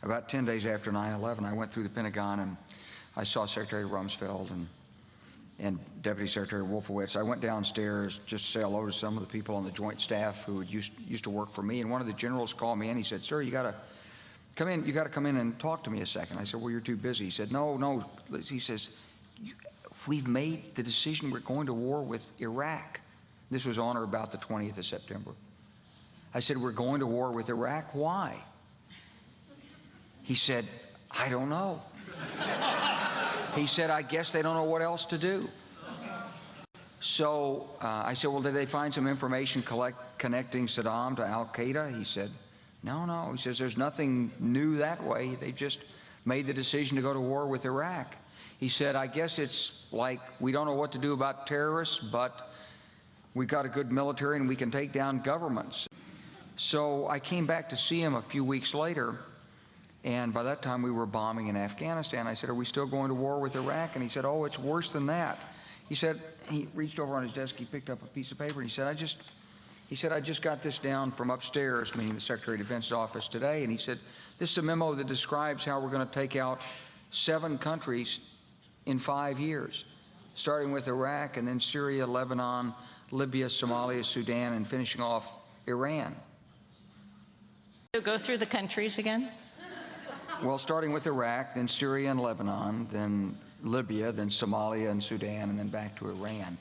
About 10 days after 9/11, I went through the Pentagon and I saw Secretary Rumsfeld and Deputy Secretary Wolfowitz. I went downstairs just to say hello to some of the people on the Joint Staff who used to work for me, and one of the generals called me in. He said, "Sir, you got to come in. You got to come in and talk to me a second." I said, "Well, you're too busy." He said, "No." He says, "We've made the decision. We're going to war with Iraq." This was on or about the 20th of September. I said, "We're going to war with Iraq. Why?" He said, "I don't know." He said, "I guess they don't know what else to do." So I said, "Well, did they find some information connecting Saddam to Al-Qaeda?" He said, No. He says, "There's nothing new that way. They just made the decision to go to war with Iraq." He said, "I guess it's like we don't know what to do about terrorists, but we've got a good military and we can take down governments." So I came back to see him a few weeks later, and by that time we were bombing in Afghanistan. I said, "Are we still going to war with Iraq?" And he said, "Oh, it's worse than that." He said, he reached over on his desk, he picked up a piece of paper, and he said, I just got this down from upstairs," meaning the Secretary of Defense's office today, and he said, "This is a memo that describes how we're going to take out 7 countries in 5 years, starting with Iraq and then Syria, Lebanon, Libya, Somalia, Sudan, and finishing off Iran." So go through the countries again? Well, starting with Iraq, then Syria and Lebanon, then Libya, then Somalia and Sudan, and then back to Iran.